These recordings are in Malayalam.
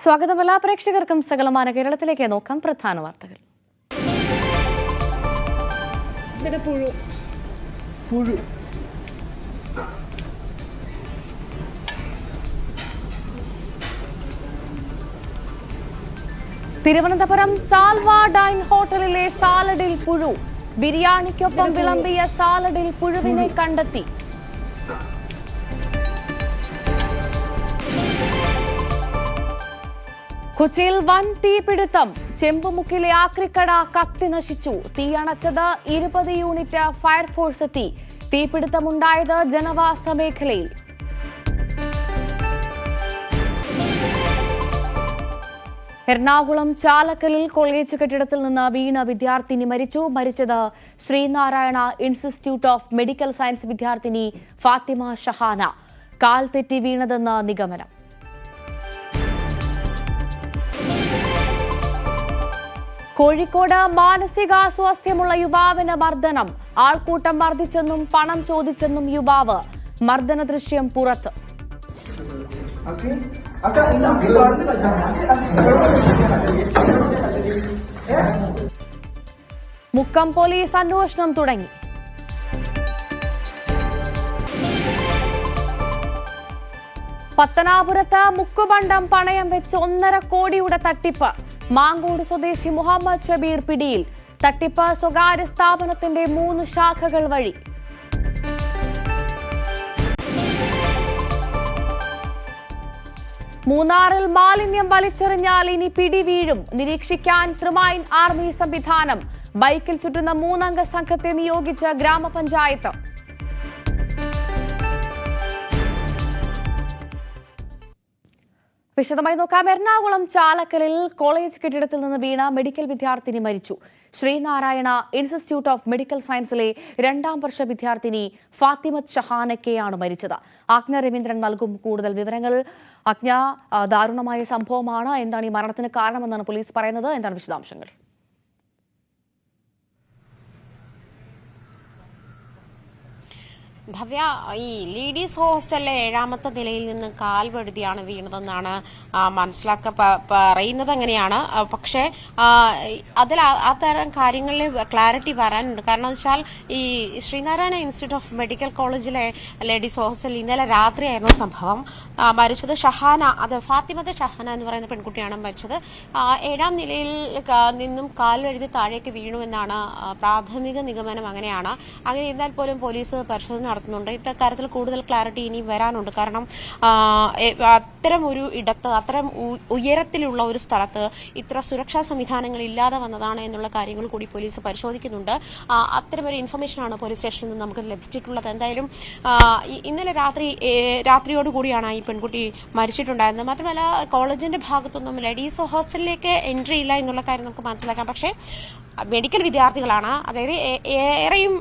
സ്വാഗതം എല്ലാ പ്രേക്ഷകർക്കും സകലമാന കേരളത്തിലേക്ക് നോക്കാം പ്രധാന വാർത്തകൾ. തിരുവനന്തപുരം സാൽവ ഡൈൻ ഹോട്ടലിലെ സാലഡിൽ പുഴു. ബിരിയാണിക്കൊപ്പം വിളമ്പിയ സാലഡിൽ പുഴുവിനെ കണ്ടെത്തി. കൊച്ചിയിൽ വൻ തീപിടുത്തം. ചെമ്പുമുക്കിലെ ആക്രിക്കട കത്തി നശിച്ചു. തീയണച്ചത് 20 യൂണിറ്റ് ഫയർഫോഴ്സ് എത്തി. തീപിടുത്തമുണ്ടായത് ജനവാസ മേഖലയിൽ. എറണാകുളം ചാലക്കലിൽ കോളേജ് കെട്ടിടത്തിൽ നിന്ന് വീണ വിദ്യാർത്ഥിനി മരിച്ചു. മരിച്ചത് Sreenarayana institute of medical science വിദ്യാർത്ഥിനി ഫാത്തിമ ഷഹാന. കാൽ തെറ്റി വീണതെന്ന് നിഗമനം. കോഴിക്കോട് മാനസികാസ്വാസ്ഥ്യമുള്ള യുവാവിന് മർദ്ദനം. ആൾക്കൂട്ടം മർദ്ദിച്ചെന്നും പണം ചോദിച്ചെന്നും യുവാവ്. മർദ്ദന ദൃശ്യം പുറത്ത്. മുക്കം പോലീസ് അന്വേഷണം തുടങ്ങി. പത്തനാപുരത്ത് മുക്കുബണ്ടം പണയം വെച്ച് 1.5 കോടിയുടെ തട്ടിപ്പ്. മാങ്കോട് സ്വദേശി മുഹമ്മദ് ഷബീർ പിടിയിൽ. തട്ടിപ്പ് സ്വകാര്യ സ്ഥാപനത്തിന്റെ 3 ശാഖകൾ വഴി. മൂന്നാറിൽ മാലിന്യം വലിച്ചെറിഞ്ഞാൽ ഇനി പിടി വീഴും. നിരീക്ഷിക്കാൻ ത്രിമൈൻ ആർമി സംവിധാനം. ബൈക്കിൽ ചുറ്റുന്ന 3 അംഗ സംഘത്തെ നിയോഗിച്ച ഗ്രാമപഞ്ചായത്ത്. വിശദമായി നോക്കാം. എറണാകുളം ചാലക്കലിൽ കോളേജ് കെട്ടിടത്തിൽ നിന്ന് വീണ മെഡിക്കൽ വിദ്യാർത്ഥിനി മരിച്ചു. ശ്രീനാരായണ ഇൻസ്റ്റിറ്റ്യൂട്ട് ഓഫ് മെഡിക്കൽ സയൻസിലെ 2ാം വർഷ വിദ്യാർത്ഥിനി ഫാത്തിമത്ത് ഷഹാനക്കെയാണ് മരിച്ചത്. ആജ്ഞ രവീന്ദ്രൻ നൽകും കൂടുതൽ വിവരങ്ങൾ. ആജ്ഞ, ദാരുണമായ സംഭവമാണ്. എന്താണ് ഈ മരണത്തിന് കാരണമെന്നാണ് പോലീസ് പറയുന്നത്? എന്താണ് വിശദാംശങ്ങൾ? ഭവ്യ, ഈ ലേഡീസ് ഹോസ്റ്റലിലെ 7ാമത്തെ നിലയിൽ നിന്ന് കാൽവഴുതിയാണ് വീണതെന്നാണ് പറയുന്നത്. അങ്ങനെയാണ്. പക്ഷേ അതിൽ അത്തരം കാര്യങ്ങളിൽ ക്ലാരിറ്റി വരാനുണ്ട്. കാരണം വെച്ചാൽ ഈ ശ്രീനാരായണ ഇൻസ്റ്റിറ്റ്യൂട്ട് ഓഫ് മെഡിക്കൽ കോളേജിലെ ലേഡീസ് ഹോസ്റ്റലിൽ ഇന്നലെ രാത്രിയായിരുന്നു സംഭവം. മരിച്ചത് ഷഹാന, അത് ഫാത്തിമത്തെ ഷഹാന എന്ന് പറയുന്ന പെൺകുട്ടിയാണ് മരിച്ചത്. 7ാം നിലയിൽ നിന്നും കാൽവഴുതി താഴേക്ക് വീണുവെന്നാണ് പ്രാഥമിക നിഗമനം. അങ്ങനെയാണ്. അങ്ങനെ ഇരുന്നാൽ പോലും പോലീസ് പരിശോധന നടത്തുന്നുണ്ട്. ഇത്തരത്തിൽ കൂടുതൽ ക്ലാരിറ്റി ഇനി വരാനുണ്ട്. കാരണം അത്തരം ഒരു ഇടത്ത്, അത്തരം ഉയരത്തിലുള്ള ഒരു സ്ഥലത്ത് ഇത്ര സുരക്ഷാ സംവിധാനങ്ങൾ ഇല്ലാതെ വന്നതാണ് എന്നുള്ള കാര്യങ്ങൾ കൂടി പോലീസ് പരിശോധിക്കുന്നുണ്ട്. അത്തരമൊരു ഇൻഫർമേഷനാണ് പോലീസ് സ്റ്റേഷനിൽ നിന്ന് നമുക്ക് ലഭിച്ചിട്ടുള്ളത്. എന്തായാലും ഇന്നലെ രാത്രിയോടുകൂടിയാണ് ഈ പെൺകുട്ടി മരിച്ചിട്ടുണ്ടായിരുന്നത്. മാത്രമല്ല, കോളേജിന്റെ ഭാഗത്തൊന്നും ലേഡീസ് ഹോസ്റ്റലിലേക്ക് എൻട്രി ഇല്ല എന്നുള്ള കാര്യം നമുക്ക് മനസ്സിലാക്കാം. പക്ഷേ മെഡിക്കൽ വിദ്യാർത്ഥികളാണ്, അതായത് ഏറെയും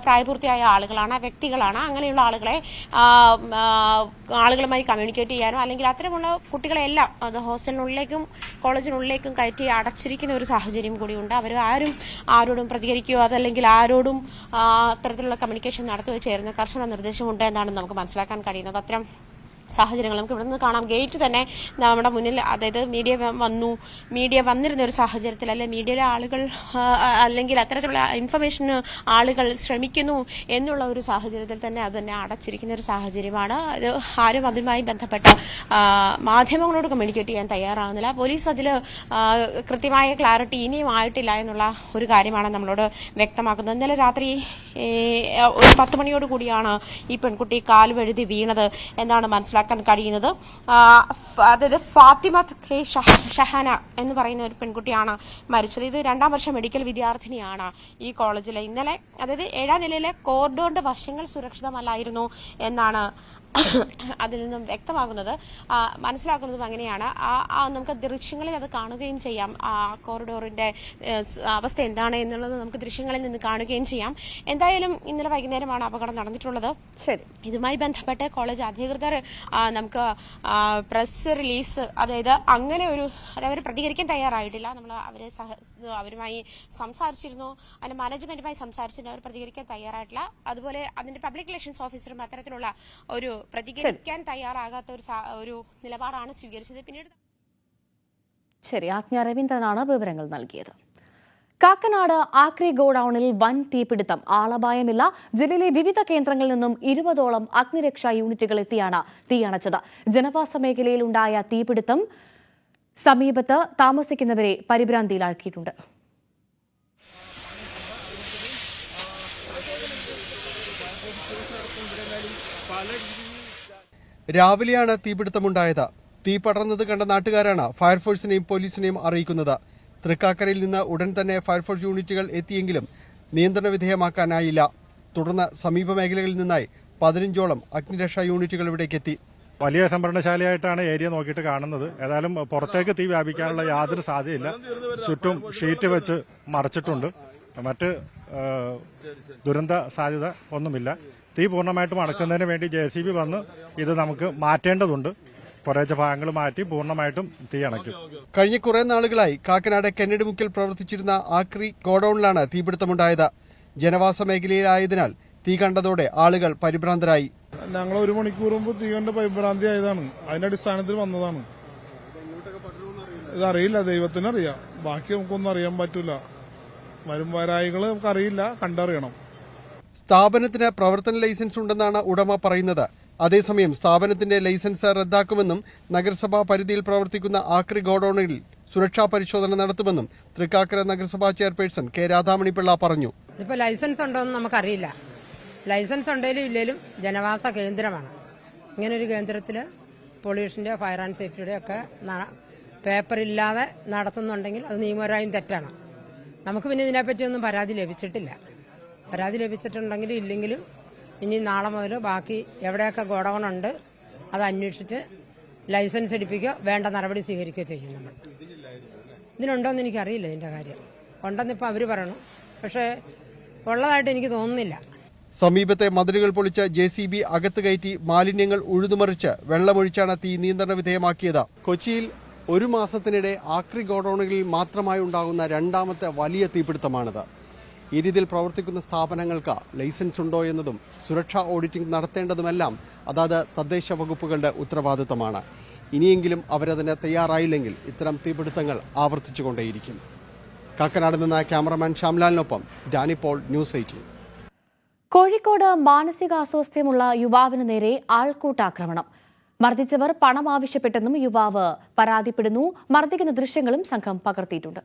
പ്രായപൂർത്തിയായ ആളുകളാണ്, വ്യക്തികളാണ്. അങ്ങനെയുള്ള ആളുകളുമായി കമ്മ്യൂണിക്കേറ്റ് ചെയ്യാനോ അല്ലെങ്കിൽ അത്തരമുള്ള കുട്ടികളെല്ലാം അത് ഹോസ്റ്റലിനുള്ളിലേക്കും കോളേജിനുള്ളിലേക്കും കയറ്റി അടച്ചിരിക്കുന്ന ഒരു സാഹചര്യം കൂടിയുണ്ട്. അവർ ആരോടും പ്രതികരിക്കുകയോ അതല്ലെങ്കിൽ ആരോടും അത്തരത്തിലുള്ള കമ്മ്യൂണിക്കേഷൻ നടത്തുകയോ ചേരുന്ന കർശന നിർദ്ദേശമുണ്ട് എന്നാണ് നമുക്ക് മനസ്സിലാക്കാൻ കഴിയുന്നത്. അത്തരം സാഹചര്യങ്ങൾ നമുക്ക് ഇവിടെ നിന്ന് കാണാം. ഗേറ്റ് തന്നെ നമ്മുടെ മുന്നിൽ, അതായത് മീഡിയ വന്നിരുന്ന ഒരു സാഹചര്യത്തിൽ, അല്ലെ മീഡിയയിലെ ആളുകൾ അല്ലെങ്കിൽ അത്തരത്തിലുള്ള ഇൻഫർമേഷന് ആളുകൾ ശ്രമിക്കുന്നു എന്നുള്ള ഒരു സാഹചര്യത്തിൽ തന്നെ അത് തന്നെ അടച്ചിരിക്കുന്ന ഒരു സാഹചര്യമാണ്. അത് ആരും അതുമായി ബന്ധപ്പെട്ട മാധ്യമങ്ങളോട് കമ്മ്യൂണിക്കേറ്റ് ചെയ്യാൻ തയ്യാറാകുന്നില്ല. പോലീസ് അതിൽ കൃത്യമായ ക്ലാരിറ്റി ഇനിയും ആയിട്ടില്ല എന്നുള്ള ഒരു കാര്യമാണ് നമ്മളോട് വ്യക്തമാക്കുന്നത്. ഇന്നലെ രാത്രി ഒരു 10 മണിയോട് കൂടിയാണ് ഈ പെൺകുട്ടി കാൽവഴുതി വീണത് എന്നാണ് മനസ്സിലാക്കാൻ കഴിയുന്നത്. അതായത് ഫാത്തിമത്ത് ഷഹാന എന്ന് പറയുന്ന ഒരു പെൺകുട്ടിയാണ് മരിച്ചത്. ഇത് 2ാം വർഷ മെഡിക്കൽ വിദ്യാർത്ഥിനിയാണ് ഈ കോളേജിലെ. ഇന്നലെ, അതായത് 7ാം നിലയിലെ കോറിഡോറിന്റെ വശങ്ങൾ സുരക്ഷിതമല്ലായിരുന്നു എന്നാണ് അതിൽ നിന്നും വ്യക്തമാകുന്നത്, മനസ്സിലാക്കുന്നതും അങ്ങനെയാണ്. നമുക്ക് ദൃശ്യങ്ങളിൽ അത് കാണുകയും ചെയ്യാം. ആ കോറിഡോറിന്റെ അവസ്ഥ എന്താണ് എന്നുള്ളത് നമുക്ക് ദൃശ്യങ്ങളിൽ നിന്ന് കാണുകയും ചെയ്യാം. എന്തായാലും ഇന്നലെ വൈകുന്നേരമാണ് അപകടം നടന്നിട്ടുള്ളത്. ശരി, ഇതുമായി ബന്ധപ്പെട്ട് കോളേജ് അധികൃതർ നമുക്ക് പ്രസ് റിലീസ്, അതായത് അങ്ങനെ ഒരു അവർ പ്രതികരിക്കാൻ തയ്യാറായിട്ടില്ല. നമ്മൾ അവരുമായി സംസാരിച്ചിരുന്നു, അതിന്റെ മാനേജ്മെന്റുമായി സംസാരിച്ചിരുന്നു. അവർ പ്രതികരിക്കാൻ തയ്യാറായിട്ടില്ല. അതുപോലെ അതിന്റെ പബ്ലിക് റിലേഷൻസ് ഓഫീസറും അത്തരത്തിലുള്ള ഒരു പ്രതികരിക്കാൻ തയ്യാറാകാത്ത ഒരു നിലപാടാണ് സ്വീകരിച്ചത്. പിന്നീട് ശരി, ആജ്ഞ രവീന്ദ്രനാണ് വിവരങ്ങൾ നൽകിയത്. കാക്കനാട് ആക്രി ഗോഡൌണിൽ വൻ തീപിടുത്തം. ആളപായമില്ല. ജില്ലയിലെ വിവിധ കേന്ദ്രങ്ങളിൽ നിന്നും 20ഓളം അഗ്നിരക്ഷാ യൂണിറ്റുകൾ എത്തിയാണ് തീയണച്ചത്. ജനവാസ മേഖലയിൽ ഉണ്ടായ തീപിടുത്തം സമീപത്ത് താമസിക്കുന്നവരെ പരിഭ്രാന്തിയിലാക്കിയിട്ടുണ്ട്. രാവിലെയാണ് തീപിടുത്തമുണ്ടായത്. തീ പടർന്നത് കണ്ട നാട്ടുകാരാണ് ഫയർഫോഴ്സിനെയും പോലീസിനെയും അറിയിക്കുന്നത്. തൃക്കാക്കരയിൽ നിന്ന് ഉടൻ തന്നെ ഫയർഫോഴ്സ് യൂണിറ്റുകൾ എത്തിയെങ്കിലും നിയന്ത്രണ വിധേയമാക്കാനായില്ല. തുടർന്ന് സമീപ മേഖലകളിൽ നിന്നായി 15ഓളം അഗ്നിരക്ഷാ യൂണിറ്റുകൾ ഇവിടേക്ക് എത്തി. വലിയ സംഭരണശാലയായിട്ടാണ് ഏരിയ നോക്കിയിട്ട് കാണുന്നത്. ഏതായാലും പുറത്തേക്ക് തീ വ്യാപിക്കാനുള്ള യാതൊരു സാധ്യതയില്ല. ചുറ്റും ഷീറ്റ് വെച്ച് മറച്ചിട്ടുണ്ട്. മറ്റ് ദുരന്ത സാധ്യത ഒന്നുമില്ല. തീ പൂർണ്ണമായിട്ടും അടക്കുന്നതിന് വേണ്ടി JCB വന്ന് ഇത് നമുക്ക് മാറ്റേണ്ടതുണ്ട്. കുറേശ്ശെ ഭാഗങ്ങൾ മാറ്റി പൂർണ്ണമായിട്ടും തീ അണയ്ക്കും. കഴിഞ്ഞ കുറെ നാളുകളായി കാക്കനാട് കെന്നഡി മുക്കിൽ പ്രവർത്തിച്ചിരുന്ന ആക്രി ഗോഡൌണിലാണ് തീപിടുത്തമുണ്ടായത്. ജനവാസ മേഖലയിലായതിനാൽ തീ കണ്ടതോടെ ആളുകൾ പരിഭ്രാന്തരായി. ഞങ്ങൾ 1 മണിക്കൂർ മുമ്പ് തീ കണ്ട് പരിഭ്രാന്തി ആയതാണ്. അതിന്റെ അടിസ്ഥാനത്തിൽ വന്നതാണ്. ഇതറിയില്ല, ദൈവത്തിനറിയാം. ബാക്കി നമുക്കൊന്നും അറിയാൻ പറ്റില്ല. വരുംവരായികള് നമുക്കറിയില്ല, കണ്ടറിയണം. സ്ഥാപനത്തിന് പ്രവർത്തന ലൈസൻസ് ഉണ്ടെന്നാണ് ഉടമ പറയുന്നത്. അതേസമയം സ്ഥാപനത്തിന്റെ ലൈസൻസ് റദ്ദാക്കുമെന്നും നഗരസഭാ പരിധിയിൽ പ്രവർത്തിക്കുന്ന ആക്രി ഗോഡൌണിൽ സുരക്ഷാ പരിശോധന നടത്തുമെന്നും തൃക്കാക്കര നഗരസഭാ ചെയർപേഴ്സൺ കെ രാധാമണിപിള്ള പറഞ്ഞു. ഇപ്പോൾ ലൈസൻസ് ഉണ്ടോ എന്ന് നമുക്കറിയില്ല. ലൈസൻസ് ഉണ്ടെങ്കിലും ഇല്ലെങ്കിലും ജനവാസ കേന്ദ്രമാണ്. ഇങ്ങനൊരു കേന്ദ്രത്തിൽ പൊല്യൂഷന്റെ ഫയർ ആൻഡ് സേഫ്റ്റിയുടെ ഒക്കെ പേപ്പറില്ലാതെ നടത്തുന്നുണ്ടെങ്കിൽ അത് നിയമപരമായും തെറ്റാണ്. നമുക്ക് പിന്നെ ഇതിനെപ്പറ്റിയൊന്നും പരാതി ലഭിച്ചിട്ടില്ല. പരാതി ലഭിച്ചിട്ടുണ്ടെങ്കിലും ഇല്ലെങ്കിലും ഇനി നാളെ മുതൽ ബാക്കി എവിടെയൊക്കെ ഗോഡൌൺ ഉണ്ട് അത് അന്വേഷിച്ച് ലൈസൻസ് എടുപ്പിക്കുകയോ വേണ്ട നടപടി സ്വീകരിക്കുകയോ ചെയ്യും. നമ്മൾ ഇതിനുണ്ടോയെന്ന് എനിക്കറിയില്ല. ഇതിൻ്റെ കാര്യം ഉണ്ടെന്നിപ്പോൾ അവർ പറയണം, പക്ഷേ ഉള്ളതായിട്ട് എനിക്ക് തോന്നുന്നില്ല. സമീപത്തെ മതിലുകൾ പൊളിച്ച് JCB അകത്ത് കയറ്റി മാലിന്യങ്ങൾ ഉഴുതുമറിച്ച് വെള്ളമൊഴിച്ചാണ് തീ നിയന്ത്രണ വിധേയമാക്കിയത്. കൊച്ചിയിൽ 1 മാസത്തിനിടെ ആക്രി ഗോഡൌണുകളിൽ മാത്രമായി ഉണ്ടാകുന്ന 2ാമത്തെ വലിയ തീപിടുത്തമാണിത്. ഈ രീതിയിൽ പ്രവർത്തിക്കുന്ന സ്ഥാപനങ്ങൾക്ക് ലൈസൻസ് ഉണ്ടോ എന്നതും സുരക്ഷാ ഓഡിറ്റിംഗ് നടത്തേണ്ടതുമെല്ലാം അതാത് തദ്ദേശ വകുപ്പുകളുടെ ഉത്തരവാദിത്തമാണ്. ഇനിയെങ്കിലും അവരതിന് തയ്യാറായില്ലെങ്കിൽ ഇത്തരം തീപിടുത്തങ്ങൾ ആവർത്തിച്ചുകൊണ്ടേയിരിക്കും. കാക്കനാട് നിന്ന് ക്യാമറമാൻ ശ്യാംലാലിനൊപ്പം ഡാനി പോൾ, ന്യൂസ് 18. കോഴിക്കോട് മാനസികാസ്വാസ്ഥ്യമുള്ള യുവാവിന് നേരെ ആൾക്കൂട്ടാക്രമണം. മർദ്ദിച്ചവർ പണം ആവശ്യപ്പെട്ടെന്നും യുവാവ് പരാതിപ്പെടുന്നു. മർദ്ദിക്കുന്ന ദൃശ്യങ്ങളും സംഘം പകർത്തിയിട്ടുണ്ട്.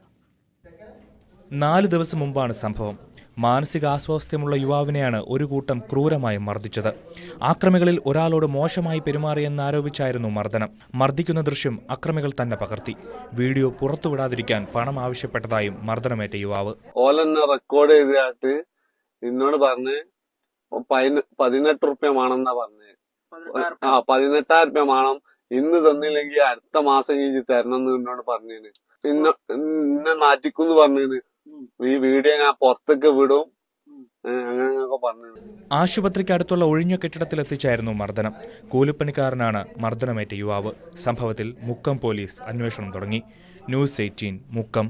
4 ദിവസം മുമ്പാണ് സംഭവം. മാനസികാസ്വാസ്ഥ്യമുള്ള യുവാവിനെയാണ് ഒരു കൂട്ടം ക്രൂരമായി മർദ്ദിച്ചത്. ആക്രമികളിൽ ഒരാളോട് മോശമായി പെരുമാറിയെന്നാരോപിച്ചായിരുന്നു മർദ്ദനം. മർദ്ദിക്കുന്ന ദൃശ്യം അക്രമികൾ തന്നെ പകർത്തി. വീഡിയോ പുറത്തുവിടാതിരിക്കാൻ പണം ആവശ്യപ്പെട്ടതായും മർദ്ദനമേറ്റ യുവാവ് ഓലെന്നെ റെക്കോർഡ് ചെയ്തിട്ട് എന്നോട് പറഞ്ഞ് 18 റുപ്യ വേണമെന്നാ പറഞ്ഞത്. 18,000 റുപ്യ വേണം, ഇന്ന് തന്നില്ലെങ്കിൽ അടുത്ത മാസം കഴിഞ്ഞ് തരണം എന്ന് എന്നോട് പറഞ്ഞേന്. ഇന്നെ നാറ്റിക്കുന്ന് പറഞ്ഞേന്. ഈ വീഡിയോ ഞാൻ പുറത്തേക്ക് വിടും അങ്ങനെയൊക്കെ പറഞ്ഞു. ആശുപത്രിക്ക് അടുത്തുള്ള ഒഴിഞ്ഞ കെട്ടിടത്തിലെത്തിച്ചായിരുന്നു മർദ്ദനം. കൂലിപ്പണിക്കാരനാണ് മർദ്ദനമേറ്റ യുവാവ്. സംഭവത്തിൽ മുക്കം പോലീസ് അന്വേഷണം തുടങ്ങി. ന്യൂസ് 18 മുക്കം.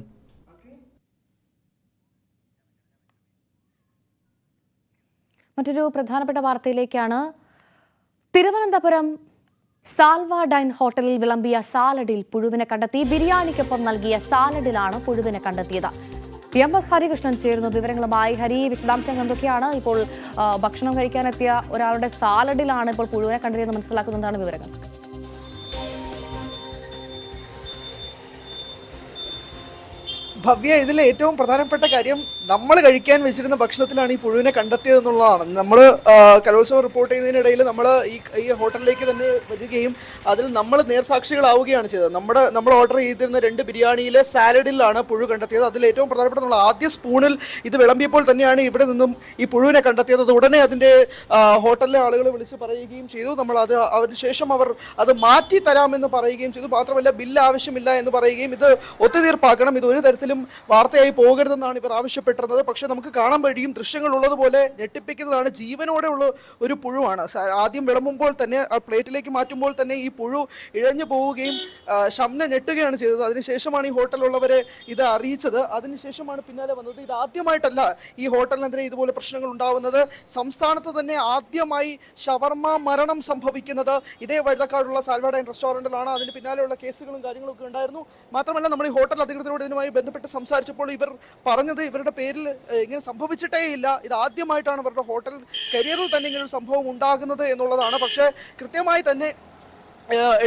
മറ്റൊരു പ്രധാനപ്പെട്ട വാർത്തയിലേക്കാണ്. തിരുവനന്തപുരം സാൽവ ഡൈൻ ഹോട്ടലിൽ വിളമ്പിയ സാലഡിൽ പുഴുവിനെ കണ്ടെത്തി. ബിരിയാണിക്കൊപ്പം നൽകിയ സാലഡിലാണ് പുഴുവിനെ കണ്ടെത്തിയത്. MS ഹരികൃഷ്ണൻ ചേരുന്നു വിവരങ്ങളുമായി. ഹരി, വിശദാംശങ്ങൾ എന്തൊക്കെയാണ്? ഇപ്പോൾ ഭക്ഷണം കഴിക്കാനെത്തിയ ഒരാളുടെ സാലഡിലാണ് ഇപ്പോൾ പുഴുവിനെ കണ്ടെത്തിയെന്ന് മനസ്സിലാക്കുന്നതാണ് വിവരങ്ങൾ. ഭവ്യ, ഇതിലെ ഏറ്റവും പ്രധാനപ്പെട്ട കാര്യം നമ്മൾ കഴിക്കാൻ വെച്ചിരുന്ന ഭക്ഷണത്തിലാണ് ഈ പുഴുവിനെ കണ്ടെത്തിയതെന്നുള്ളതാണ്. നമ്മൾ കലോത്സവം റിപ്പോർട്ട് ചെയ്യുന്നതിനിടയിൽ നമ്മൾ ഈ ഹോട്ടലിലേക്ക് തന്നെ വരികയും അതിൽ നമ്മൾ നേർസാക്ഷികളാവുകയാണ് ചെയ്തത്. നമ്മൾ ഓർഡർ ചെയ്തിരുന്ന 2 ബിരിയാണിയിലെ സാലഡിലാണ് പുഴു കണ്ടെത്തിയത്. അതിൽ ഏറ്റവും പ്രധാനപ്പെട്ട നമ്മൾ ആദ്യ സ്പൂണിൽ ഇത് വിളമ്പിയപ്പോൾ തന്നെയാണ് ഇവിടെ നിന്നും ഈ പുഴുവിനെ കണ്ടെത്തിയത്. അത് ഉടനെ അതിൻ്റെ ഹോട്ടലിലെ ആളുകൾ വിളിച്ച് പറയുകയും ചെയ്തു. നമ്മൾ അതിനുശേഷം അവർ അത് മാറ്റി തരാമെന്ന് പറയുകയും ചെയ്തു. മാത്രമല്ല ബില്ല് ആവശ്യമില്ല എന്ന് പറയുകയും ഇത് ഒത്തുതീർപ്പാക്കണം, ഇത് ഒരു തരത്തിൽ തരത്തിലും വാർത്തയായി പോകരുതെന്നാണ് ഇവർ ആവശ്യപ്പെട്ടിരുന്നത്. പക്ഷെ നമുക്ക് കാണാൻ കഴിയും, ദൃശ്യങ്ങൾ ഉള്ളതുപോലെ ഞെട്ടിപ്പിക്കുന്നതാണ്. ജീവനോടെ ഉള്ള ഒരു പുഴുവാണ്. ആദ്യം വിളമ്പുമ്പോൾ തന്നെ ആ പ്ലേറ്റിലേക്ക് മാറ്റുമ്പോൾ തന്നെ ഈ പുഴു ഇഴഞ്ഞു പോവുകയും ഷംന ഞെട്ടുകയാണ് ചെയ്തത്. അതിനുശേഷമാണ് ഈ ഹോട്ടലുള്ളവരെ ഇത് അറിയിച്ചത്. അതിനുശേഷമാണ് പിന്നാലെ വന്നത്. ഇത് ആദ്യമായിട്ടല്ല ഈ ഹോട്ടലിനെതിരെ ഇതുപോലെ പ്രശ്നങ്ങൾ ഉണ്ടാവുന്നത്. സംസ്ഥാനത്ത് തന്നെ ആദ്യമായി ഷവർമ മരണം സംഭവിക്കുന്നത് ഇതേ വഴുതക്കാടുള്ള സാൽവാഡൈൻ റെസ്റ്റോറൻറ്റിലാണ്. അതിന് പിന്നാലെയുള്ള കേസുകളും കാര്യങ്ങളൊക്കെ ഉണ്ടായിരുന്നു. മാത്രമല്ല, നമ്മൾ ഈ ഹോട്ടൽ അധികൃതരോട് ഇതിനുമായി ബന്ധപ്പെട്ട് സംസാരിച്ചപ്പോൾ ഇവർ പറഞ്ഞത് ഇവരുടെ പേരിൽ ഇങ്ങനെ സംഭവിച്ചിട്ടേ ഇല്ല, ഇത് ആദ്യമായിട്ടാണ് ഇവരുടെ ഹോട്ടൽ കരിയറിൽ തന്നെ ഇങ്ങനൊരു സംഭവം ഉണ്ടാകുന്നത് എന്നുള്ളതാണ്. പക്ഷേ കൃത്യമായി തന്നെ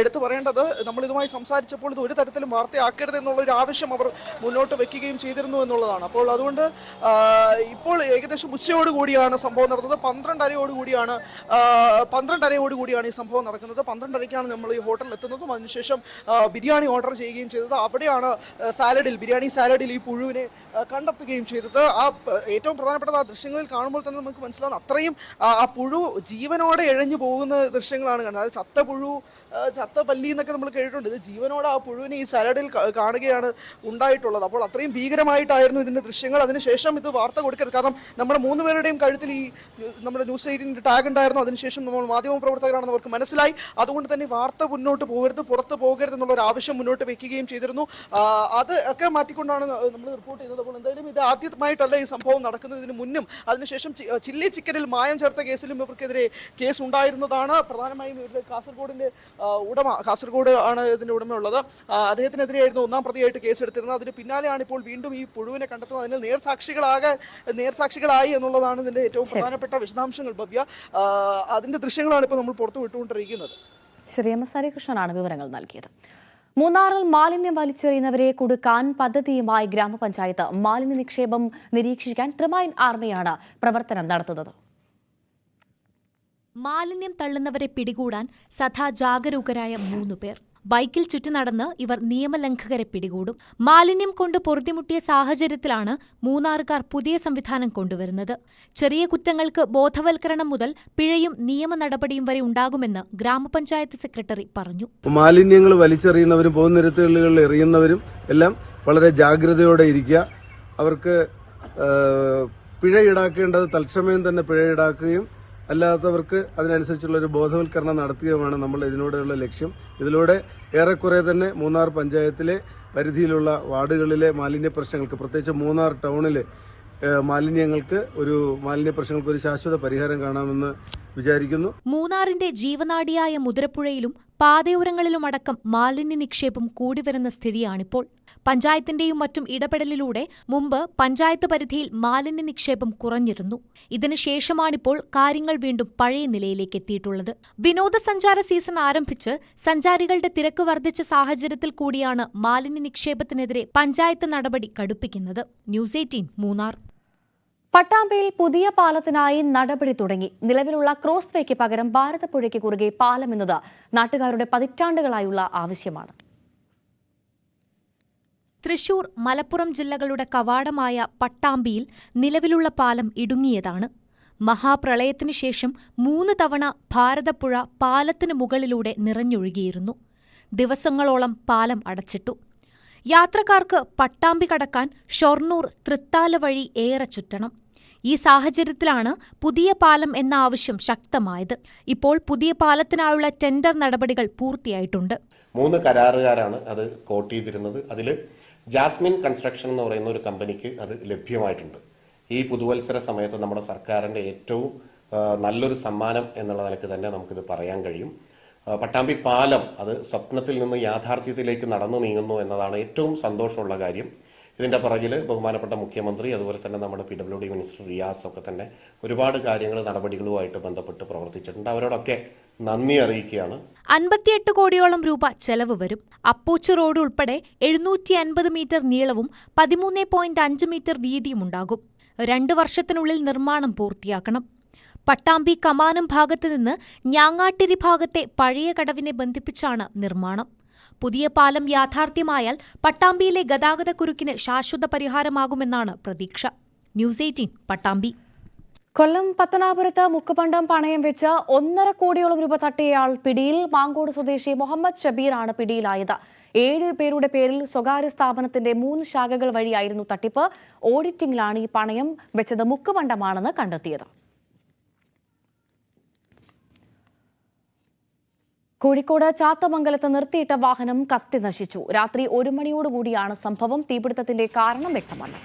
എടുത്തു പറയേണ്ടത്, നമ്മൾ ഇതുമായി സംസാരിച്ചപ്പോൾ ഇത് ഒരു തരത്തിലും വാർത്തയാക്കരുത് എന്നുള്ളൊരു ആവശ്യം അവർ മുന്നോട്ട് വെക്കുകയും ചെയ്തിരുന്നു എന്നുള്ളതാണ്. അപ്പോൾ അതുകൊണ്ട് ഇപ്പോൾ ഏകദേശം ഉച്ചയോടുകൂടിയാണ് സംഭവം നടന്നത്. 12:30 ഈ സംഭവം നടക്കുന്നത്. 12:30 നമ്മൾ ഈ ഹോട്ടലിൽ എത്തുന്നതും അതിനുശേഷം ബിരിയാണി ഓർഡർ ചെയ്യുകയും ചെയ്തത്. അവിടെയാണ് ബിരിയാണി സാലഡിൽ ഈ പുഴുവിനെ കണ്ടെത്തുകയും ചെയ്തത്. ഏറ്റവും പ്രധാനപ്പെട്ടത് ആ ദൃശ്യങ്ങളിൽ കാണുമ്പോൾ തന്നെ നമുക്ക് മനസ്സിലാവും, അത്രയും ആ പുഴു ജീവനോടെ ഇഴഞ്ഞു പോകുന്ന ദൃശ്യങ്ങളാണ് കാണുന്നത്. അത് ചത്ത പുഴു, ചത്ത പല്ലി എന്നൊക്കെ നമ്മൾ കേട്ടിട്ടുണ്ട്. ഇത് ജീവനോടെ ആ പുഴുവിനെ ഈ സാലഡിൽ കാണുകയാണ് ഉണ്ടായിട്ടുള്ളത്. അപ്പോൾ അത്രയും ഭീകരമായിട്ടായിരുന്നു ഇതിന്റെ ദൃശ്യങ്ങൾ. അതിനുശേഷം ഇത് വാർത്ത കൊടുക്കരുത്, കാരണം നമ്മുടെ 3 പേരുടെയും കഴുത്തിൽ ഈ നമ്മുടെ ന്യൂസ് 18 ടാഗ് ഉണ്ടായിരുന്നു. അതിനുശേഷം നമ്മൾ മാധ്യമ പ്രവർത്തകരാണെന്ന് അവർക്ക് മനസ്സിലായി. അതുകൊണ്ട് തന്നെ വാർത്ത മുന്നോട്ട് പോകരുത്, പുറത്ത് പോകരുത് എന്നുള്ള ഒരു ആവശ്യം മുന്നോട്ട് വെക്കുകയും ചെയ്തിരുന്നു. അത് ഒക്കെ മാറ്റിക്കൊണ്ടാണ് നമ്മൾ റിപ്പോർട്ട് ചെയ്തത്. അപ്പോൾ എന്തായാലും ഇത് ആദ്യമായിട്ടല്ല ഈ സംഭവം നടക്കുന്നതിന് മുന്നും അതിനുശേഷം ചില്ലി ചിക്കനിൽ മായം ചേർത്ത കേസിലും ഇവർക്കെതിരെ കേസ് ഉണ്ടായിരുന്നതാണ്. പ്രധാനമായും ഇവരുടെ കാസർഗോഡ് ആണ് ഇതിന്റെ ഉടമയുള്ളത്. അദ്ദേഹത്തിനെതിരെയായിരുന്നു 1ാം പ്രതിയായിട്ട് കേസെടുത്തിരുന്നത്. അതിന് പിന്നാലെയാണ് ഇപ്പോൾ വീണ്ടും ഈ പുഴുവിനെ കണ്ടെത്തുന്നത്. അതിന് നേർസാക്ഷികളായി എന്നുള്ളതാണ് ഇതിന്റെ ഏറ്റവും പ്രധാനപ്പെട്ട വിശദാംശങ്ങൾ. ഭവ്യ, അതിന്റെ ദൃശ്യങ്ങളാണ് ഇപ്പോൾ നമ്മൾ പുറത്തു വിട്ടുകൊണ്ടിരിക്കുന്നത്. ശ്രീ എം എസ് ഹരികൃഷ്ണനാണ് വിവരങ്ങൾ നൽകിയത്. മൂന്നാറിൽ മാലിന്യം വലിച്ചെറിയുന്നവരെ കുടുക്കാൻ പദ്ധതിയുമായി ഗ്രാമപഞ്ചായത്ത്. മാലിന്യ നിക്ഷേപം നിരീക്ഷിക്കാൻ ട്രിമൈൻ ആർമിയാണ് പ്രവർത്തനം നടത്തുന്നത്. മാലിന്യം തള്ളുന്നവരെ പിടികൂടാൻ സദാ ജാഗരൂകരായ 3 പേർ. ബൈക്കിൽ ചുറ്റി നടന്ന് ഇവർ നിയമലംഘകരെ പിടികൂടും. മാലിന്യം കൊണ്ട് പൊറുതിമുട്ടിയ സാഹചര്യത്തിലാണ് മൂന്നാറുകാർ പുതിയ സംവിധാനം കൊണ്ടുവരുന്നത്. ചെറിയ കുറ്റങ്ങൾക്ക് ബോധവൽക്കരണം മുതൽ പിഴയും നിയമ നടപടിയും വരെ ഉണ്ടാകുമെന്ന് ഗ്രാമപഞ്ചായത്ത് സെക്രട്ടറി പറഞ്ഞു. മാലിന്യങ്ങൾ വലിച്ചെറിയുന്നവരും പൊതുനിരത്തുകളിൽ എറിയുന്നവരും എല്ലാം വളരെ ജാഗ്രതയോടെ ഇരിക്കുക. അവർക്ക് പിഴ ഈടാക്കേണ്ടത് തത്സമയം തന്നെ പിഴ ഈടാക്കുകയും അല്ലാത്തവർക്ക് അതിനനുസരിച്ചുള്ള ഒരു ബോധവൽക്കരണം നടത്തുകയുമാണ് നമ്മൾ ഇതിലൂടെയുള്ള ലക്ഷ്യം. ഇതിലൂടെ ഏറെക്കുറെ തന്നെ മൂന്നാർ പഞ്ചായത്തിലെ പരിധിയിലുള്ള വാർഡുകളിലെ മാലിന്യ പ്രശ്നങ്ങൾക്ക്, പ്രത്യേകിച്ച് മൂന്നാർ ടൗണിലെ മാലിന്യ പ്രശ്നങ്ങൾക്ക് ഒരു ശാശ്വത പരിഹാരം കാണാമെന്ന് വിചാരിക്കുന്നു. മൂന്നാറിന്റെ ജീവനാഡിയായ മുതിരപ്പുഴയിലും പാതയോരങ്ങളിലുമടക്കം മാലിന്യ നിക്ഷേപം കൂടിവരുന്ന സ്ഥിതിയാണിപ്പോൾ. പഞ്ചായത്തിന്റെയും മറ്റും ഇടപെടലിലൂടെ മുമ്പ് പഞ്ചായത്ത് പരിധിയിൽ മാലിന്യ നിക്ഷേപം കുറഞ്ഞിരുന്നു. ഇതിനുശേഷമാണിപ്പോൾ കാര്യങ്ങൾ വീണ്ടും പഴയ നിലയിലേക്ക് എത്തിയിട്ടുള്ളത്. വിനോദസഞ്ചാര സീസൺ ആരംഭിച്ച് സഞ്ചാരികളുടെ തിരക്ക് വർദ്ധിച്ച സാഹചര്യത്തിൽ കൂടിയാണ് മാലിന്യ നിക്ഷേപത്തിനെതിരെ പഞ്ചായത്ത് നടപടി കടുപ്പിക്കുന്നത്. ന്യൂസ് 18 മൂന്നാർ. പട്ടാമ്പിയിൽ പുതിയ പാലത്തിനായി നടപടി തുടങ്ങി. നിലവിലുള്ള ക്രോസ് വേക്ക് പകരം ഭാരതപ്പുഴയ്ക്ക് കുറുകെ പാലം എന്നത് നാട്ടുകാരുടെ പതിറ്റാണ്ടുകളായുള്ള ആവശ്യമാണ്. തൃശൂർ, മലപ്പുറം ജില്ലകളുടെ കവാടമായ പട്ടാമ്പിയിൽ നിലവിലുള്ള പാലം ഇടുങ്ങിയതാണ്. മഹാപ്രളയത്തിനു ശേഷം 3 തവണ ഭാരതപ്പുഴ പാലത്തിന് മുകളിലൂടെ നിറഞ്ഞൊഴുകിയിരുന്നു. ദിവസങ്ങളോളം പാലം അടച്ചിട്ടു. യാത്രക്കാർക്ക് പട്ടാമ്പി കടക്കാൻ ഷൊർണൂർ, തൃത്താല വഴി ഏറെ ചുറ്റണം. ഈ സാഹചര്യത്തിലാണ് പുതിയ പാലം എന്ന ആവശ്യം ശക്തമായത്. ഇപ്പോൾ പുതിയ പാലത്തിനായുള്ള ടെൻഡർ നടപടികൾ പൂർത്തിയായിട്ടുണ്ട്. 3 കരാറുകാരാണ് അത് കോട്ട് ചെയ്തിരുന്നത്. അതിൽ ജാസ്മിൻ കൺസ്ട്രക്ഷൻ എന്ന് പറയുന്ന ഒരു കമ്പനിക്ക് അത് ലഭ്യമായിട്ടുണ്ട്. ഈ പുതുവത്സര സമയത്ത് നമ്മുടെ സർക്കാരിന്റെ ഏറ്റവും നല്ലൊരു സമ്മാനം എന്നുള്ള നിലയ്ക്ക് തന്നെ നമുക്കിത് പറയാൻ കഴിയും. പട്ടാമ്പി പാലം അത് സ്വപ്നത്തിൽ നിന്ന് യാഥാർത്ഥ്യത്തിലേക്ക് നടന്നു നീങ്ങുന്നു എന്നതാണ് ഏറ്റവും സന്തോഷമുള്ള കാര്യം. ഇതിന്റെ പുറകിൽ ബഹുമാനപ്പെട്ട മുഖ്യമന്ത്രി, അതുപോലെ തന്നെ നമ്മുടെ PWD മിനിസ്റ്റർ റിയാസ് ഒക്കെ തന്നെ ഒരുപാട് കാര്യങ്ങൾ നടപടികളുമായിട്ട് ബന്ധപ്പെട്ട് പ്രവർത്തിച്ചിട്ടുണ്ട്. അവരോടൊക്കെ നന്ദി അറിയിക്കുകയാണ്. 58 കോടിയോളം രൂപ ചെലവ് വരും. അപ്പോച്ച് റോഡ് ഉൾപ്പെടെ 750 മീറ്റർ നീളവും 13.5 മീറ്റർ വീതിയും ഉണ്ടാകും. 2 വർഷത്തിനുള്ളിൽ നിർമ്മാണം പൂർത്തിയാക്കണം. പട്ടാമ്പി കമാനം ഭാഗത്ത് നിന്ന് ഞാങ്ങാട്ടിരി ഭാഗത്തെ പഴയ കടവിനെ ബന്ധിപ്പിച്ചാണ് നിർമ്മാണം. പുതിയ പാലം യാഥാർത്ഥ്യമായാൽ പട്ടാമ്പിയിലെ ഗതാഗതക്കുരുക്കിന് ശാശ്വത പരിഹാരമാകുമെന്നാണ് പ്രതീക്ഷ. ന്യൂസ് 18 പട്ടാമ്പി. കൊല്ലം പത്തനാപുരത്ത് മുക്കുപണ്ടം പണയം വെച്ച് 1.5 കോടിയോളം രൂപ തട്ടിയയാൾ പിടിയിൽ. മാങ്കോട് സ്വദേശി മുഹമ്മദ് ഷബീറാണ് പിടിയിലായത്. 7 പേരുടെ പേരിൽ സ്വകാര്യ സ്ഥാപനത്തിന്റെ 3 ശാഖകൾ വഴിയായിരുന്നു തട്ടിപ്പ്. ഓഡിറ്റിംഗിലാണ് ഈ പണയം വെച്ചത് മുക്കുപണ്ടമാണെന്ന് കണ്ടെത്തിയത്. കോഴിക്കോട് ചാത്തമംഗലത്ത് നിർത്തിയിട്ട വാഹനം കത്തി നശിച്ചു. രാത്രി 1 മണിയോടുകൂടിയാണ് സംഭവം. തീപിടുത്തത്തിന്റെ കാരണം വ്യക്തമല്ല.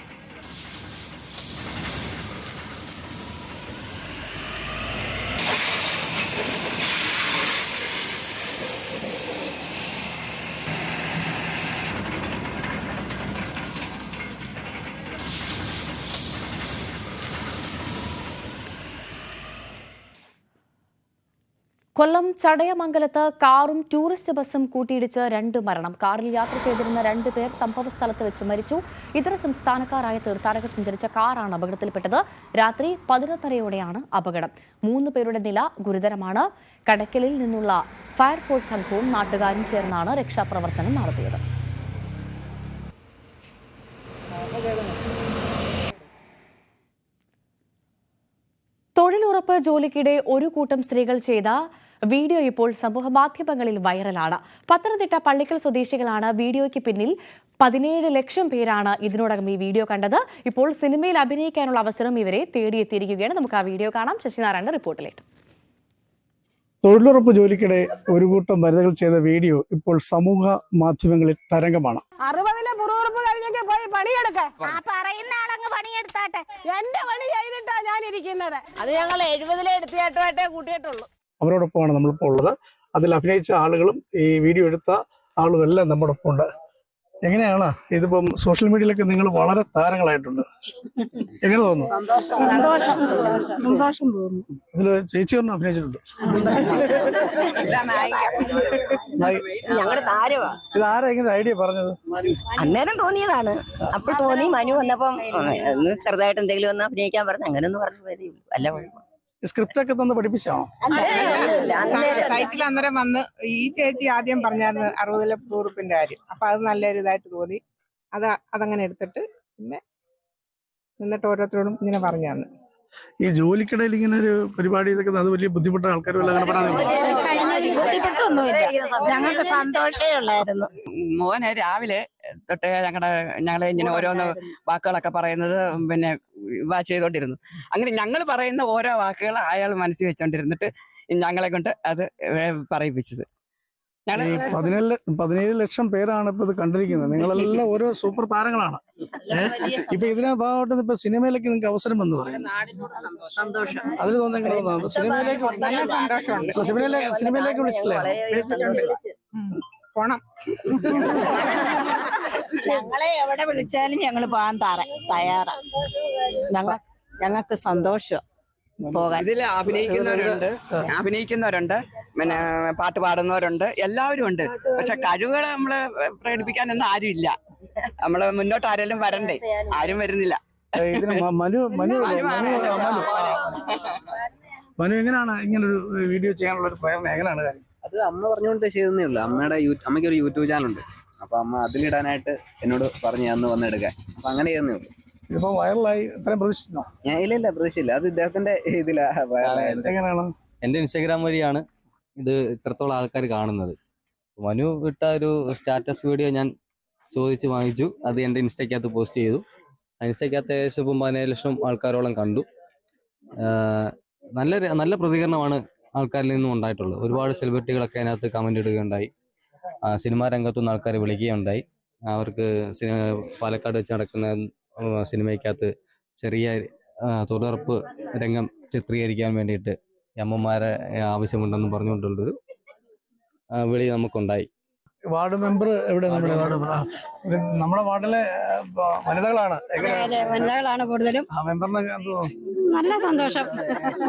കൊല്ലം ചടയമംഗലത്ത് കാറും ടൂറിസ്റ്റ് ബസും കൂട്ടിയിടിച്ച് 2 മരണം. കാറിൽ യാത്ര ചെയ്തിരുന്ന 2 പേർ സംഭവസ്ഥലത്ത് വെച്ച് മരിച്ചു. ഇതര സംസ്ഥാനക്കാരായ തീർത്ഥാടകർ സഞ്ചരിച്ച കാറാണ് അപകടത്തിൽപ്പെട്ടത്. രാത്രി 11:30യോടെയാണ് അപകടം. 3 പേരുടെ നില ഗുരുതരമാണ്. കടക്കലിൽ നിന്നുള്ള ഫയർഫോഴ്സ് സംഘവും നാട്ടുകാരും ചേർന്നാണ് രക്ഷാപ്രവർത്തനം നടത്തിയത്. തൊഴിലുറപ്പ് ജോലിക്കിടെ ഒരു കൂട്ടം സ്ത്രീകൾ ചെയ്ത വീഡിയോ ഇപ്പോൾ സമൂഹമാധ്യമങ്ങളിൽ വൈറലാണ്. പത്തനംതിട്ട പള്ളിക്കൽ സ്വദേശികളാണ് വീഡിയോയ്ക്ക് പിന്നിൽ. 17 ലക്ഷം പേരാണ് ഇതിനോടകം ഈ വീഡിയോ കണ്ടത്. ഇപ്പോൾ സിനിമയിൽ അഭിനയിക്കാനുള്ള അവസരം ഇവരെ തേടിയെത്തിയിരിക്കുകയാണ്. നമുക്ക് ആ വീഡിയോ കാണാം. ശശിനാരായണന്റെ റിപ്പോർട്ടിലേക്ക്. തൊഴിലുറപ്പ് ജോലിക്കിടെ ഒരു കൂട്ടം വനിതകൾ ചെയ്ത വീഡിയോ ഇപ്പോൾ സമൂഹ മാധ്യമങ്ങളിൽ തരംഗമാണ്. 60-ലെ പുറവുറപ്പ് കഴിഞ്ഞൊക്കെ പോയി പണിയെടുക്ക. പറയുന്ന ആളങ്ങ് പണിയെടുത്താട്ടെ. എന്റെ പണി ചെയ്തിട്ടാ ഞാൻ ഇരിക്കുന്നത്. അത് ഞങ്ങൾ 70-ലെ എടുത്തിയായിട്ടുമായിട്ടേ കൂട്ടിയിട്ടുള്ളൂ. അവരോടൊപ്പമാണ് നമ്മളിപ്പോൾ ഉള്ളത്. അതിൽ അഭിനയിച്ച ആളുകളും ഈ വീഡിയോ എടുത്ത ആളും എല്ലാം നമ്മുടെ ഒപ്പം ഉണ്ട്. എങ്ങനെയാണ് ഇതിപ്പം സോഷ്യൽ മീഡിയയിലൊക്കെ നിങ്ങൾ വളരെ താരങ്ങളായിട്ടുണ്ട്. എങ്ങനെ തോന്നുന്നു? സന്തോഷം തോന്നുന്നു. ഇതില് ചേച്ചി ഒന്നും അഭിനയിച്ചിട്ടുണ്ട്. ഞങ്ങളുടെ താരമാ. ഇത് ആരാ ഇങ്ങനെ ഐഡിയ പറഞ്ഞത്? അന്നേരം തോന്നിയതാണ്. അപ്പോൾ തോന്നി മനു വന്നപ്പം ചെറുതായിട്ട് എന്തെങ്കിലും ഒന്ന് അഭിനയിക്കാൻ പറഞ്ഞു. അങ്ങനെ ഒന്ന് പറഞ്ഞു വരും. അല്ല സ്ക്രിപ്റ്റ് ഒക്കെ തന്ന് പഠിപ്പിച്ചാണോ? സൈറ്റിൽ അന്നേരം വന്ന് ഈ ചേച്ചി ആദ്യം പറഞ്ഞായിരുന്നു 60-ലെ പുറവുറപ്പിന്റെ കാര്യം. അപ്പൊ അത് നല്ലൊരു ഇതായിട്ട് തോന്നി. അതങ്ങനെ എടുത്തിട്ട് പിന്നെ എന്നിട്ട് ഓരോരുത്തരോടും ഇങ്ങനെ പറഞ്ഞു തന്നു. ഈ ജോലിക്കിടയിൽ ഇങ്ങനെ ഒരു പരിപാടി ഇതൊക്കെ അത് വലിയ ബുദ്ധിമുട്ട ആൾക്കാരും എല്ലാം ബുദ്ധിമുട്ടൊന്നുമില്ല. ഞങ്ങൾക്ക് സന്തോഷമേ ഉള്ളായിരുന്നു. മോനെ രാവിലെ തൊട്ട് ഞങ്ങളെ ഇങ്ങനെ ഓരോന്ന് വാക്കുകളൊക്കെ പറയുന്നത് പിന്നെ ചെയ്തോണ്ടിരുന്നു. അങ്ങനെ ഞങ്ങൾ പറയുന്ന ഓരോ വാക്കുകൾ അയാൾ മനസ്സിൽ വെച്ചോണ്ടിരുന്നിട്ട് ഞങ്ങളെ കൊണ്ട് അത് പറയിപ്പിച്ചത്. 17 ലക്ഷം പേരാണ് ഇപ്പൊ ഇത് കണ്ടിരിക്കുന്നത്. നിങ്ങളെല്ലാം ഓരോ സൂപ്പർ താരങ്ങളാണ്. ഇപ്പൊ ഇതിനെ ഭാഗമായിട്ട് ഇപ്പൊ സിനിമയിലേക്ക് നിങ്ങൾക്ക് അവസരം വന്നു പറയാം. അതിൽ തോന്നുന്നു സിനിമയിലേക്ക് വിളിച്ചിട്ടില്ലേ? പോണം. ഞങ്ങളെ എവിടെ വിളിച്ചാലും ഞങ്ങൾ പോകാൻ തയ്യാറാ. ഞങ്ങൾക്ക് സന്തോഷം പോകാൻ. ഇതിൽ അഭിനയിക്കുന്നവരുണ്ട് പിന്നെ പാട്ട് പാടുന്നവരുണ്ട്, എല്ലാവരും ഉണ്ട്. പക്ഷെ കഴിവുകൾ നമ്മള് പ്രകടിപ്പിക്കാനൊന്നും ആരും ഇല്ല. നമ്മള് മുന്നോട്ട് ആരെങ്കിലും വരണ്ടേ, ആരും വരുന്നില്ല. മനു എങ്ങനെയാണ് ഇങ്ങനൊരു വീഡിയോ ചെയ്യാനുള്ള ഒരു പ്രേരണ? എങ്ങനെയാണ് കാര്യം? അത് അമ്മ പറഞ്ഞുകൊണ്ട് ചെയ്തേ ഉള്ളൂ. അമ്മയ്ക്ക് ഒരു യൂട്യൂബ് ചാനലുണ്ട്. അപ്പൊ അമ്മ അതിലിടാനായിട്ട് എന്നോട് പറഞ്ഞു അന്ന് വന്നെടുക്കാൻ. അപ്പൊ അങ്ങനെ ചെയ്യുന്നേ ഉള്ളൂ. ഇതിപ്പോ വൈറലായി ഇത്രയും പ്രതീക്ഷിച്ചോ? ഇല്ല പ്രതീക്ഷയില്ല. അത് ഇദ്ദേഹത്തിന്റെ ഇതിലാ വൈറലായത്. എങ്ങനെയാണ്? എന്റെ ഇൻസ്റ്റാഗ്രാം വഴിയാണ് ഇത് ഇത്രത്തോളം ആൾക്കാർ കാണുന്നത്. മനു ഇട്ട ഒരു സ്റ്റാറ്റസ് വീഡിയോ ഞാൻ ചോദിച്ച് വാങ്ങിച്ചു. അത് എന്റെ ഇൻസ്റ്റയ്ക്കകത്ത് പോസ്റ്റ് ചെയ്തു. ഇൻസ്റ്റയ്ക്കകത്ത് ഏകദേശം 17 ലക്ഷം ആൾക്കാരോളം കണ്ടു. നല്ല പ്രതികരണമാണ് ആൾക്കാരിൽ നിന്നും ഉണ്ടായിട്ടുള്ളത്. ഒരുപാട് സെലിബ്രിറ്റികളൊക്കെ അതിനകത്ത് കമന്റ് ഇടുകയുണ്ടായി. സിനിമാ രംഗത്തുനിന്ന് ആൾക്കാർ വിളിക്കുകയുണ്ടായി. അവർക്ക് പാലക്കാട് വെച്ച് നടക്കുന്ന സിനിമയ്ക്കകത്ത് ചെറിയ തൊഴിലുറപ്പ് രംഗം ചിത്രീകരിക്കാൻ വേണ്ടിയിട്ട് അമ്മമാരെ ആവശ്യമുണ്ടെന്ന് പറഞ്ഞുകൊണ്ടുള്ളൊരു വിളി നമുക്കുണ്ടായി. വാർഡ് മെമ്പർ എവിടെ? നമ്മുടെ വാർഡിലെ വനിതകളാണ് കൂടുതലും. നല്ല സന്തോഷം,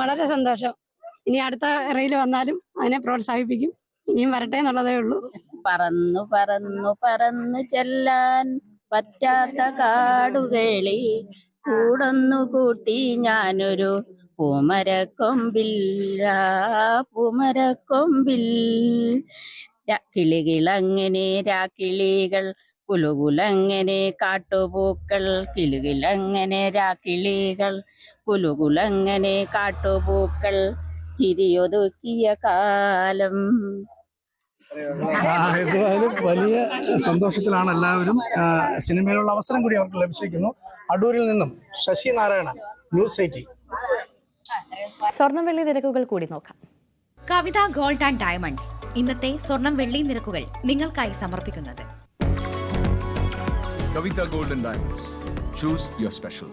വളരെ സന്തോഷം. ഇനി അടുത്ത റെയിൽ വന്നാലും അതിനെ പ്രോത്സാഹിപ്പിക്കും. ഇനിയും വരട്ടെ എന്നുള്ളതേ ഉള്ളൂ. പറന്നു പറന്നു പറന്നു ചെല്ലാൻ പറ്റാത്ത കാടുകളിൽ കൂടൊന്നു കൂട്ടി ഞാനൊരു പൂമരക്കൊമ്പിൽ കിളികളങ്ങനെ രാക്കിളികൾ കുലുകുലങ്ങനെ കാട്ടുപൂക്കൾ കിലുകിലങ്ങനെ രാക്കിളികൾ കുലുകുലങ്ങനെ കാട്ടുപൂക്കൾ ചിരിയൊതുക്കിയ കാലം. എന്തായാലും വലിയ സന്തോഷത്തിലാണ് എല്ലാവരും. സിനിമയിലുള്ള അവസരം കൂടി അവർക്ക് ലഭിച്ചിരിക്കുന്നു. അടൂരിൽ നിന്നും ശശി നാരായണ, ന്യൂസ് 18. സ്വർണം വെള്ളി നിരക്കുകൾ കൂടി നോക്കാം. കവിത ഗോൾഡ് ആൻഡ് ഡയമണ്ട്സ് ഇന്നത്തെ സ്വർണം വെള്ളി നിരക്കുകൾ നിങ്ങൾക്കായി സമർപ്പിക്കുന്നത് Kavitha gold and diamonds. Choose your special.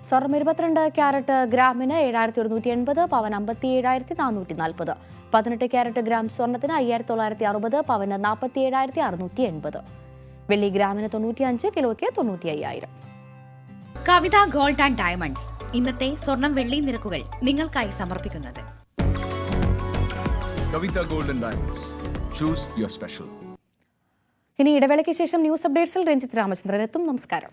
സ്വർണം 22 ക്യാരറ്റ് ഗ്രാമിന് 7180, പവൻ 57,440. 18 ക്യാരറ്റ് ഗ്രാം സ്വർണത്തിന് 5960, പവന് 47,680. വെള്ളി ഗ്രാമിന് 95, കിലോയ്ക്ക് 95,000. കവിത ഗോൾഡ് ആൻഡ് ഡയമണ്ട്സ് ഇന്നത്തെ സ്വർണം വെള്ളി നിരക്കുകൾ നിങ്ങൾക്കായി സമർപ്പിക്കുന്നത് Kavitha gold and diamonds. Choose your special. ഇനി ഇടവേളയ്ക്ക് ശേഷം ന്യൂസ് അപ്ഡേറ്റ്സിൽ രഞ്ജിത്ത് രാമചന്ദ്രൻ എത്തും. നമസ്കാരം.